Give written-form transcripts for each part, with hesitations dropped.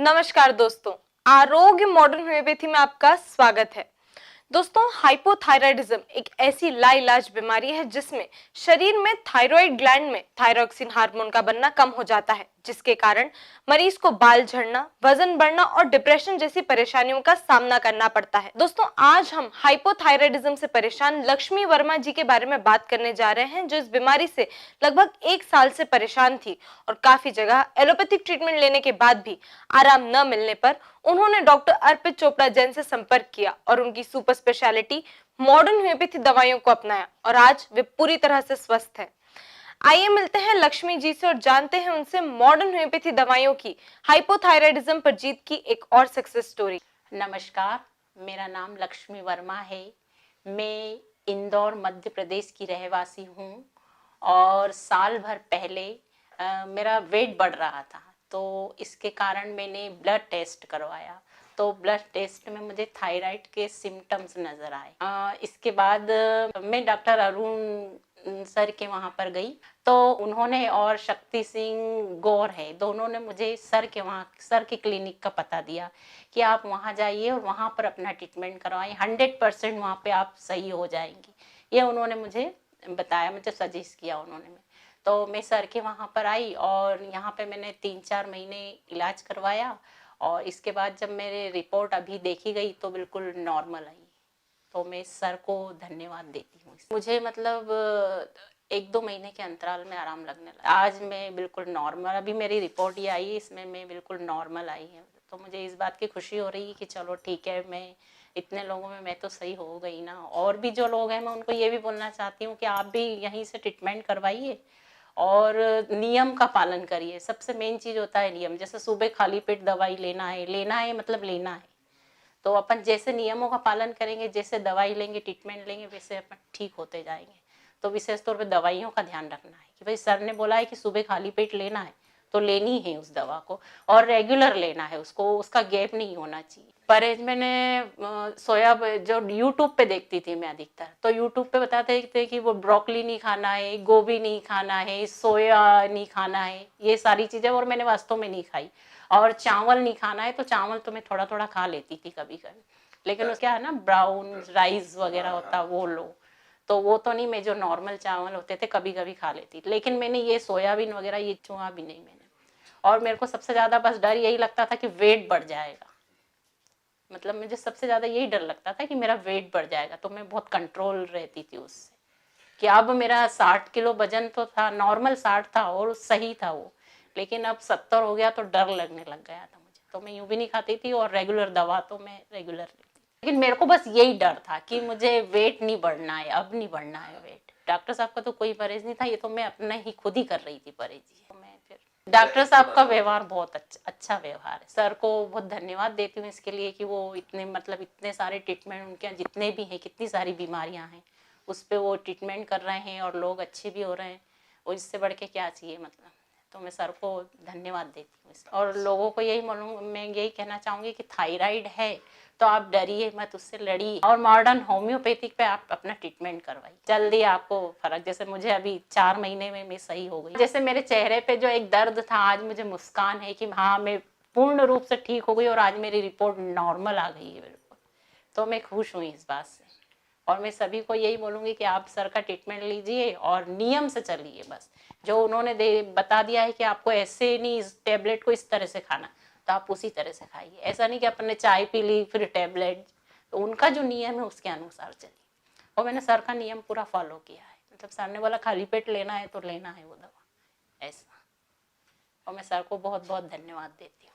नमस्कार दोस्तों, आरोग्य मॉडर्न होम्योपैथी में आपका स्वागत है। दोस्तों, हाइपोथायराइडिज्म एक ऐसी लाइलाज बीमारी है जिसमें शरीर में थायराइड ग्लैंड में थायरोक्सिन हार्मोन का बनना कम हो जाता है, जिसके कारण मरीज को बाल झड़ना, वजन बढ़ना और डिप्रेशन जैसी परेशानियों का सामना करना पड़ता है। दोस्तों, आज हम हाइपोथायराइडिज्म से परेशान लक्ष्मी वर्मा जी के बारे में बात करने जा रहे हैं, जो इस बीमारी से लगभग 1 साल से परेशान थी और काफी जगह एलोपैथिक ट्रीटमेंट लेने के बाद भी आराम न मिलने पर उन्होंने डॉक्टर अर्पित चोपड़ा जैन से संपर्क किया और उनकी सुपर स्पेशलिटी मॉडर्न होम्योपैथी दवाइयों को अपनाया और आज वे पूरी तरह से स्वस्थ हैं। आइए मिलते हैं लक्ष्मी जी से और जानते हैं उनसे मॉडर्न होम्योपैथी दवाइयों की हाइपोथायराइडिज्म पर जीत की एक और सक्सेस स्टोरी। नमस्कार, मेरा नाम लक्ष्मी वर्मा है। मैं इंदौर मध्य प्रदेश की रहवासी हूँ और साल भर पहले मेरा वेट बढ़ रहा था, तो इसके कारण मैंने ब्लड टेस्ट करवाया। तो ब्लड टेस्ट में मुझे थायराइड के सिम्टम्स नज़र आए। इसके बाद मैं डॉक्टर अरुण सर के वहाँ पर गई, तो उन्होंने और शक्ति सिंह गौर है, दोनों ने मुझे सर के क्लिनिक का पता दिया कि आप वहाँ जाइए और वहाँ पर अपना ट्रीटमेंट करवाएं, 100% वहाँ पे आप सही हो जाएंगी। ये उन्होंने मुझे बताया, मुझे सजेस्ट किया उन्होंने। तो मैं सर के वहाँ पर आई और यहाँ पे मैंने 3-4 महीने इलाज करवाया और इसके बाद जब मेरे रिपोर्ट अभी देखी गई तो बिल्कुल नॉर्मल आई। तो मैं सर को धन्यवाद देती हूँ। मुझे मतलब 1-2 महीने के अंतराल में आराम लगने लगा। आज मैं बिल्कुल नॉर्मल, अभी मेरी रिपोर्ट ये आई, इसमें मैं बिल्कुल नॉर्मल आई है। तो मुझे इस बात की खुशी हो रही है कि चलो ठीक है, मैं इतने लोगों में मैं तो सही हो गई ना। और भी जो लोग हैं मैं उनको ये भी बोलना चाहती हूँ कि आप भी यहीं से ट्रीटमेंट करवाइए और नियम का पालन करिए। सबसे मेन चीज़ होता है नियम। जैसे सुबह खाली पेट दवाई लेना है मतलब लेना है। तो अपन जैसे नियमों का पालन करेंगे, जैसे दवाई लेंगे, ट्रीटमेंट लेंगे, वैसे अपन ठीक होते जाएंगे। तो विशेष तौर पे दवाइयों का ध्यान रखना है कि भाई सर ने बोला है कि सुबह खाली पेट लेना है तो लेनी है उस दवा को, और रेगुलर लेना है उसको, उसका गैप नहीं होना चाहिए। परहेज मैंने सोया जो यूट्यूब पे देखती थी मैं अधिकतर, तो यूट्यूब पे बताते थे कि वो ब्रोकली नहीं खाना है, गोभी नहीं खाना है, सोया नहीं खाना है, ये सारी चीज़ें, और मैंने वास्तव में नहीं खाई। और चावल नहीं खाना है, तो चावल तो मैं थोड़ा थोड़ा खा लेती थी कभी कभी, लेकिन उसका है ना ब्राउन राइस वगैरह होता वो लो, तो वो तो नहीं। मैं जो नॉर्मल चावल होते थे कभी कभी खा लेती थी, लेकिन मैंने ये सोयाबीन वगैरह ये छुआ भी नहीं मैंने। और मेरे को सबसे ज़्यादा बस डर यही लगता था कि वेट बढ़ जाएगा। मतलब मुझे सबसे ज़्यादा यही डर लगता था कि मेरा वेट बढ़ जाएगा, तो मैं बहुत कंट्रोल रहती थी उससे। कि अब मेरा 60 किलो वजन तो था, नॉर्मल 60 था और सही था वो, लेकिन अब 70 हो गया तो डर लगने लग गया था मुझे। तो मैं यूँ भी नहीं खाती थी और रेगुलर दवा तो मैं रेगुलर लेती थी, लेकिन मेरे को बस यही डर था कि मुझे वेट नहीं बढ़ना है, अब नहीं बढ़ना है वेट। डॉक्टर साहब का तो कोई परहेज नहीं था, ये तो मैं अपना ही खुद ही कर रही थी परहेज। तो मैं फिर डॉक्टर साहब का व्यवहार बहुत अच्छा व्यवहार है। सर को बहुत धन्यवाद देती हूँ इसके लिए कि वो इतने सारे ट्रीटमेंट, उनके यहाँ जितने भी हैं, कितनी सारी बीमारियाँ हैं उस पर वो ट्रीटमेंट कर रहे हैं और लोग अच्छे भी हो रहे हैं, और इससे बढ़ के क्या चाहिए मतलब। तो मैं सर को धन्यवाद देती हूँ। और लोगों को मैं यही कहना चाहूँगी कि थायराइड है तो आप डरिए मत, उससे लड़िए और मॉडर्न होम्योपैथिक पे आप अपना ट्रीटमेंट करवाइए, जल्दी आपको फर्क। जैसे मुझे अभी 4 महीने में मैं सही हो गई। जैसे मेरे चेहरे पे जो एक दर्द था, आज मुझे मुस्कान है कि हाँ मैं पूर्ण रूप से ठीक हो गई और आज मेरी रिपोर्ट नॉर्मल आ गई है बिल्कुल। तो मैं खुश हूँ इस बात से, और मैं सभी को यही बोलूँगी कि आप सर का ट्रीटमेंट लीजिए और नियम से चलिए। बस जो उन्होंने बता दिया है कि आपको ऐसे नहीं, इस टेबलेट को इस तरह से खाना, तो आप उसी तरह से खाइए। ऐसा नहीं कि अपन ने चाय पी ली फिर टेबलेट, तो उनका जो नियम है उसके अनुसार चलिए। और मैंने सर का नियम पूरा फॉलो किया है। मतलब सर ने बोला खाली पेट लेना है तो लेना है वो दवा, ऐसा। और मैं सर को बहुत बहुत धन्यवाद देती हूँ।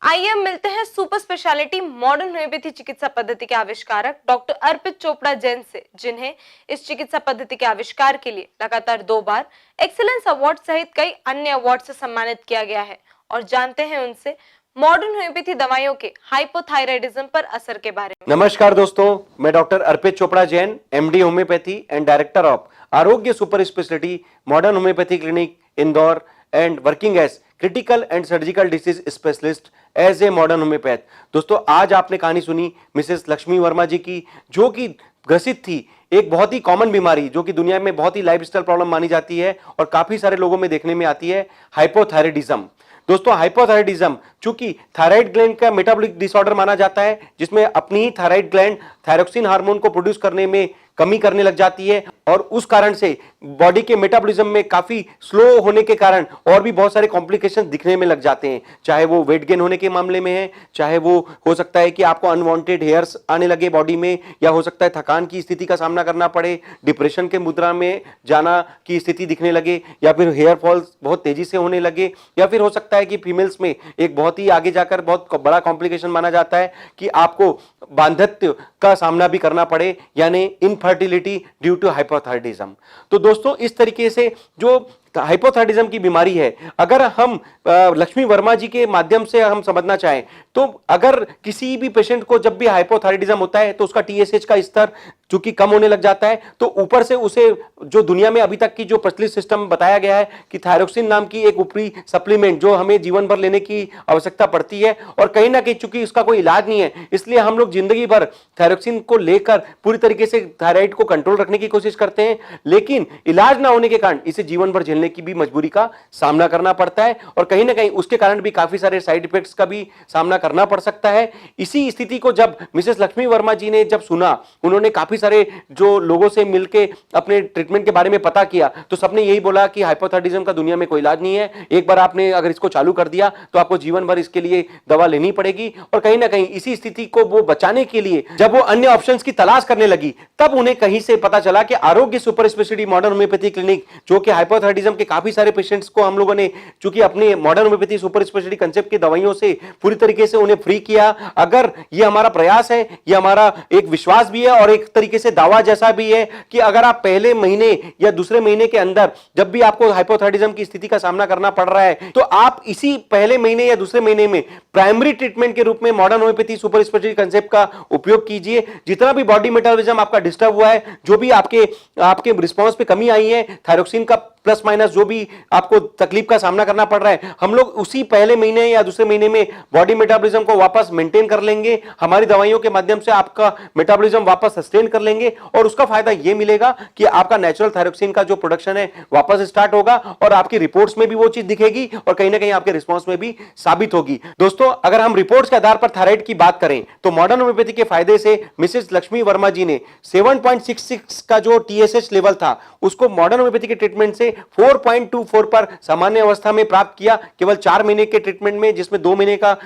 आइए हम मिलते हैं सुपर स्पेशलिटी मॉडर्न होम्योपैथी चिकित्सा पद्धति के आविष्कारक डॉक्टर अर्पित चोपड़ा जैन से, जिन्हें इस चिकित्सा पद्धति के आविष्कार के लिए लगातार 2 बार एक्सीलेंस अवार्ड सहित कई अन्य अवार्ड से सम्मानित किया गया है, और जानते हैं उनसे मॉडर्न होम्योपैथी दवाइयों के हाइपोथायराइडिज्म पर असर के बारे में। नमस्कार दोस्तों, मैं doctor Arpit Chopra Jain, MD homeopathy and director of Arogya super speciality modern homeopathy clinic Indore and working as critical and surgical disease specialist as a modern homeopath. दोस्तों, आज आपने कहानी सुनी मिसेस लक्ष्मी वर्मा जी की, जो कि ग्रसित थी एक बहुत ही कॉमन बीमारी, जो कि दुनिया में बहुत ही लाइफस्टाइल प्रॉब्लम मानी जाती है और काफी सारे लोगों में देखने में आती है, हाइपोथायराइडिज्म। दोस्तों हाइपोथायराइडिज्म चूंकि थायराइड ग्लैंड का मेटाबॉलिक डिसऑर्डर माना जाता है, जिसमें अपनी ही थायराइड ग्लैंड थायरोक्सिन हार्मोन को प्रोड्यूस करने में कमी करने लग जाती है और उस कारण से बॉडी के मेटाबॉलिज्म में काफी स्लो होने के कारण और भी बहुत सारे कॉम्प्लिकेशंस दिखने में लग जाते हैं। चाहे वो वेट गेन होने के मामले में है, चाहे वो हो सकता है कि आपको अनवांटेड हेयर्स आने लगे बॉडी में, या हो सकता है थकान की स्थिति का सामना करना पड़े, डिप्रेशन के मुद्रा में जाना की स्थिति दिखने लगे, या फिर हेयर फॉल बहुत तेजी से होने लगे, या फिर हो सकता है कि फीमेल्स में एक बहुत ही आगे जाकर बहुत बड़ा कॉम्प्लिकेशन माना जाता है कि आपको बांधत्य का सामना भी करना पड़े, यानी इनफर्टिलिटी ड्यू टू हाइपोथायराइडिज्म। तो दोस्तों इस तरीके से जो हाइपोथायराइडिज्म की बीमारी है, अगर हम लक्ष्मी वर्मा जी के माध्यम से हम समझना चाहें तो अगर किसी भी पेशेंट को जब भी हाइपोथायराइडिज्म होता है तो उसका टीएसएच का स्तर चूंकि कम होने लग जाता है, तो ऊपर से उसे जो दुनिया में अभी तक की जो प्रचलित सिस्टम बताया गया है कि थायरोक्सिन नाम की एक ऊपरी सप्लीमेंट जो हमें जीवन भर लेने की आवश्यकता पड़ती है, और कहीं ना कहीं चूंकि इसका कोई इलाज नहीं है, इसलिए हम लोग जिंदगी भर थायरोक्सिन को लेकर पूरी तरीके से थायराइड को कंट्रोल रखने की कोशिश करते हैं, लेकिन इलाज ना होने के कारण इसे जीवन भर झेलने की भी मजबूरी का सामना करना पड़ता है, और कहीं ना कहीं उसके कारण भी काफी सारे साइड इफेक्ट्स का भी सामना करना पड़ सकता है। इसी स्थिति को जब मिसेस लक्ष्मी वर्मा जी ने जब सुना, उन्होंने काफी सारे जो लोगों से मिलके अपने ट्रीटमेंट के बारे में पता किया, तो सबने यही बोला कि हाइपोथायराइडिज्म का दुनिया में कोई इलाज नहीं है, एक बार आपने अगर इसको चालू कर दिया तो आपको जीवन भर इसके लिए दवा लेनी पड़ेगी। और कहीं ना कहीं इसी स्थिति को वो बचाने के लिए जब वो अन्य ऑप्शंस की तलाश करने लगी, तब उन्हें कहीं से पता चला कि आरोग्य super speciality modern homeopathy clinic, जो कि हाइपोथायराइडिज्म के काफी सारे पेशेंट्स को हम लोगों ने चूंकि अपने modern homeopathy super speciality concept की दवाइयों से पूरी तरीके से उन्हें फ्री किया। अगर ये हमारा प्रयास है, ये हमारा एक विश्वास भी है और एक तरीके से दावा जैसा भी है कि अगर आप पहले महीने या दूसरे महीने के अंदर जब भी आपको हाइपोथायराइडिज्म की स्थिति का सामना करना पड़ रहा है, तो आप इसी पहले महीने या दूसरे महीने में प्राइमरी ट्रीटमेंट के रूप में modern homeopathy super speciality concept का उपयोग कीजिए। जितना भी बॉडी मेटाबॉलिज्म आपका डिस्टर्ब हुआ है, जो भी आपके रिस्पांस पे कमी आई है, थायरोक्सिन का प्लस माइनस जो भी आपको तकलीफ का सामना करना पड़ रहा है, हम लोग उसी पहले महीने या दूसरे महीने में बॉडी मेटाबॉलिज्म को वापस मेंटेन कर लेंगे। हमारी दवाइयों के माध्यम से आपका मेटाबॉलिज्म वापस सस्टेन कर लेंगे, और उसका फायदा यह मिलेगा कि आपका नेचुरल थायरोक्सिन का जो प्रोडक्शन है वापस स्टार्ट होगा, और आपकी रिपोर्ट्स में भी वो चीज दिखेगी और कहीं ना कहीं आपके रिस्पॉन्स में भी साबित होगी। दोस्तों अगर हम रिपोर्ट्स के आधार पर थायराइड की बात करें तो मॉडर्न होम्योपैथी के फायदे से मिसेस लक्ष्मी वर्मा जी ने 7.66 का जो टीएसएच लेवल था उसको मॉडर्न होम्योपैथी के ट्रीटमेंट से 4.24 पर सामान्य अवस्था में प्राप्त किया, केवल 4 महीने के ट्रीटमेंट में, जिसमें 2 महीने का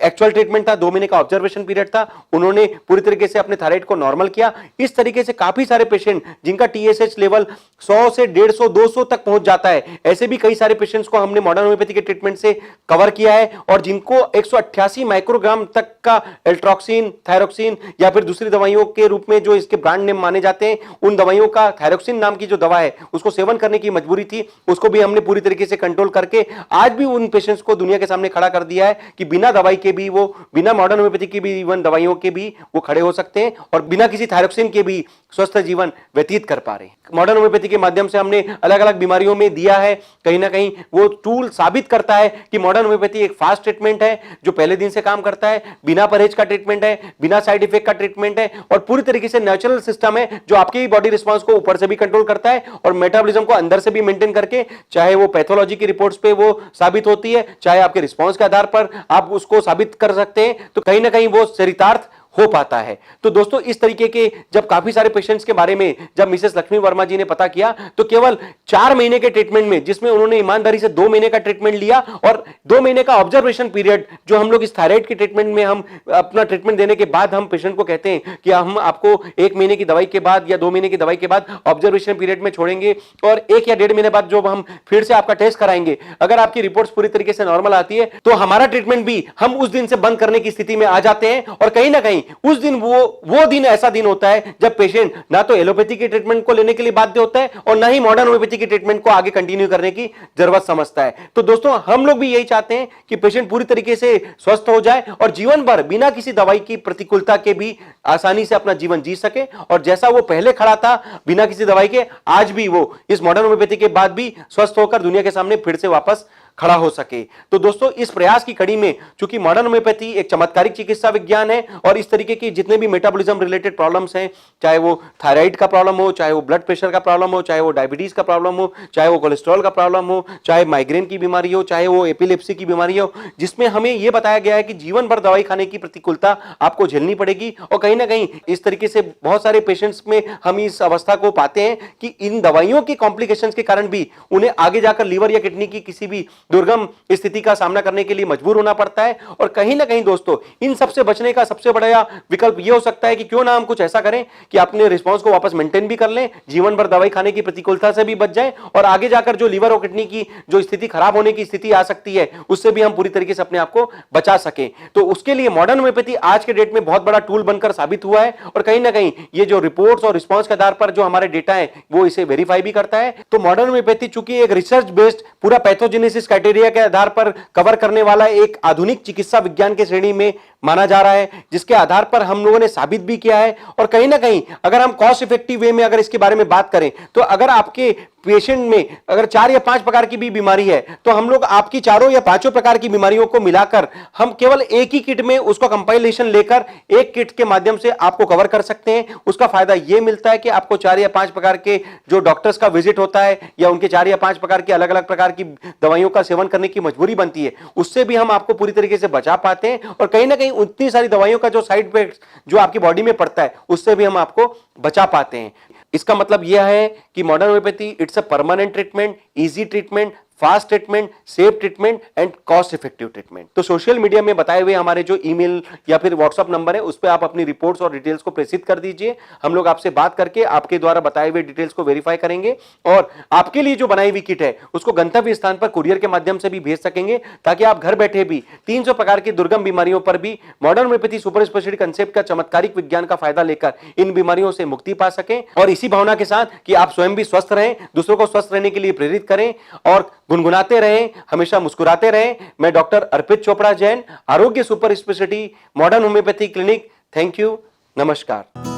एक्चुअल ट्रीटमेंट था, 2 महीने का ऑब्जर्वेशन पीरियड था। उन्होंने पूरी तरीके से अपने थायराइड को नॉर्मल किया। इस तरीके से काफी सारे पेशेंट जिनका टीएसएच लेवल 100 से 150 200 तक पहुंच जाता है, ऐसे भी कई सारे पेशेंट्स को हमने मॉडर्न होम्योपैथी के ट्रीटमेंट से कवर किया है, और जिनको 188 माइक्रोग्राम तक का एल्ट्रोक्सिन, थायरोक्सिन या फिर दूसरी दवाइयों के रूप में जो इसके ब्रांड नेम माने जाते हैं, उन दवाइयों का थायरोक्सिन नाम की जो दवा है उसको सेवन करने की मजबूरी थी, उसको भी हमने पूरी तरीके से कंट्रोल करके आज भी उन पेशेंट्स को दुनिया के सामने खड़ा कर दिया है कि बिना दवाई के भी, वो बिना मॉडर्न होम्योपैथी की भी, इवन दवाइयों के भी वो खड़े हो सकते हैं, और बिना किसी थायरोक्सिन के भी स्वस्थ जीवन व्यतीत कर पा रहे हैं। मॉडर्न होम्योपैथी के माध्यम से हमने अलग अलग बीमारियों में दिया है। कहीं ना कहीं वो टूल साबित करता है कि मॉडर्न होम्योपैथी एक फास्ट ट्रीटमेंट है जो पहले दिन से काम करता है, बिना परहेज का ट्रीटमेंट है, बिना साइड इफेक्ट का ट्रीटमेंट है, और पूरी तरीके से नेचुरल सिस्टम है जो आपकी बॉडी रिस्पांस को ऊपर से भी कंट्रोल करता है और मेटाबॉलिज्म को अंदर से भी मेंटेन करके, चाहे वो पैथोलॉजी की रिपोर्ट्स पे वो साबित होती है, चाहे आपके रिस्पांस के आधार पर आप उसको साबित कर सकते हैं, तो कहीं ना कहीं वो चरितार्थ हो पाता है। तो दोस्तों इस तरीके के जब काफी सारे पेशेंट्स के बारे में जब मिसेस लक्ष्मी वर्मा जी ने पता किया, तो केवल 4 महीने के ट्रीटमेंट में, जिसमें उन्होंने ईमानदारी से 2 महीने का ट्रीटमेंट लिया और 2 महीने का ऑब्जर्वेशन पीरियड, जो हम लोग इस थायराइड के ट्रीटमेंट में हम अपना ट्रीटमेंट देने के बाद हम पेशेंट को कहते हैं कि हम आपको 1 महीने की दवाई के बाद या 2 महीने की दवाई के बाद ऑब्जर्वेशन पीरियड में छोड़ेंगे, और 1 या 1.5 महीने बाद जब हम फिर से आपका टेस्ट कराएंगे, अगर आपकी रिपोर्ट्स पूरी तरीके से नॉर्मल आती है तो हमारा ट्रीटमेंट भी हम उस दिन से बंद करने की स्थिति में आ जाते हैं। और कहीं ना कहीं उस दिन वो दिन ऐसा दिन होता है जब पेशेंट ना तो एलोपैथी के ट्रीटमेंट को लेने के लिए बाध्य होता है और ना ही मॉडर्न होम्योपैथी के ट्रीटमेंट को आगे कंटिन्यू करने की जरूरत समझता है। तो दोस्तों हम लोग भी यही चाहते हैं कि पेशेंट पूरी तरीके से स्वस्थ हो जाए और जीवन भर बिना किसी दवाई की प्रतिकूलता के भी आसानी से अपना जीवन जी सके, और जैसा वो पहले खड़ा था बिना किसी दवाई के, आज भी वो इस मॉडर्न होम्योपैथी के बाद भी स्वस्थ होकर दुनिया के सामने फिर से वापस खड़ा हो सके। तो दोस्तों, इस प्रयास की कड़ी में चूंकि मॉडर्न होम्योपैथी एक चमत्कारिक चिकित्सा विज्ञान है और इस तरीके की जितने भी मेटाबॉलिज्म रिलेटेड प्रॉब्लम्स हैं, चाहे वो थायराइड का प्रॉब्लम हो, चाहे वो ब्लड प्रेशर का प्रॉब्लम हो, चाहे वो डायबिटीज का प्रॉब्लम हो, चाहे वो कोलेस्ट्रॉल का प्रॉब्लम हो, चाहे माइग्रेन की बीमारी हो, चाहे वो एपिलेप्सी की बीमारी हो, जिसमें हमें यह बताया गया है कि जीवन भर दवाई खाने की प्रतिकूलता आपको झेलनी पड़ेगी। और कहीं ना कहीं इस तरीके से बहुत सारे पेशेंट्स में हम इस अवस्था को पाते हैं कि इन दवाइयों की कॉम्प्लिकेशंस के कारण भी उन्हें आगे जाकर लीवर या किडनी की किसी भी दुर्गम स्थिति का सामना करने के लिए मजबूर होना पड़ता है। और कहीं ना कहीं दोस्तों, इन सबसे बचने का सबसे बड़ा विकल्प यह हो सकता है कि क्यों ना हम कुछ ऐसा करें कि अपने रिस्पांस को वापस मेंटेन भी कर लें, जीवन भर दवाई खाने की प्रतिकूलता से भी बच जाएं और आगे जाकर जो लीवर और किडनी की जो स्थिति खराब होने की स्थिति आ सकती है उससे भी हम पूरी तरीके से अपने आप को बचा सकें। तो उसके लिए मॉडर्न होम्योपैथी आज के डेट में बहुत बड़ा टूल बनकर साबित हुआ है और कहीं ना कहीं ये जो रिपोर्ट्स और रिस्पांस के आधार पर जो हमारे डेटा है वो इसे वेरीफाई भी करता है। तो मॉडर्न होम्योपैथी चूंकि एक रिसर्च बेस्ड पूरा पैथोजेनेसिस क्राइटेरिया के आधार पर कवर करने वाला एक आधुनिक चिकित्सा विज्ञान के श्रेणी में माना जा रहा है, जिसके आधार पर हम लोगों ने साबित भी किया है। और कहीं ना कहीं अगर हम कॉस्ट इफेक्टिव वे में अगर इसके बारे में बात करें तो अगर आपके पेशेंट में अगर 4 या 5 प्रकार की भी बीमारी है तो हम लोग आपकी 4 या 5 प्रकार की बीमारियों को मिलाकर हम केवल एक ही किट में उसको कंपाइलेशन लेकर एक किट के माध्यम से आपको कवर कर सकते हैं। उसका फायदा यह मिलता है कि आपको 4 या 5 प्रकार के जो डॉक्टर्स का विजिट होता है या उनके 4 या 5 प्रकार की अलग अलग प्रकार की दवाइयों का सेवन करने की मजबूरी बनती है, उससे भी हम आपको पूरी तरीके से बचा पाते हैं। और कहीं ना कहीं उतनी सारी दवाइयों का जो साइड इफेक्ट जो आपकी बॉडी में पड़ता है उससे भी हम आपको बचा पाते हैं। इसका मतलब यह है कि modern homeopathy it's a permanent treatment, easy treatment, fast treatment, safe treatment and cost effective treatment. तो सोशल मीडिया में बताए हुए हमारे जो ईमेल या फिर व्हाट्सएप नंबर है उस पर आप अपनी रिपोर्ट्स और डिटेल्स को प्रेषित कर दीजिए। हम लोग आपसे बात करके आपके द्वारा बताए हुए डिटेल्स को वेरीफाई करेंगे और आपके लिए जो बनाई हुई किट है उसको गंतव्य स्थान पर कुरियर के माध्यम से भी भेज सकेंगे, ताकि आप घर बैठे भी 300 प्रकार की दुर्गम बीमारियों पर भी modern homeopathy super speciality concept का चमत्कारिक विज्ञान का फायदा लेकर इन बीमारियों से मुक्ति पा सकें। और इसी भावना के साथ कि आप स्वयं भी स्वस्थ रहें, दूसरों को स्वस्थ रहने के लिए प्रेरित करें और गुनगुनाते रहें, हमेशा मुस्कुराते रहें। मैं डॉक्टर अर्पित चोपड़ा जैन, आरोग्य super speciality modern homeopathy clinic. Thank you, नमस्कार।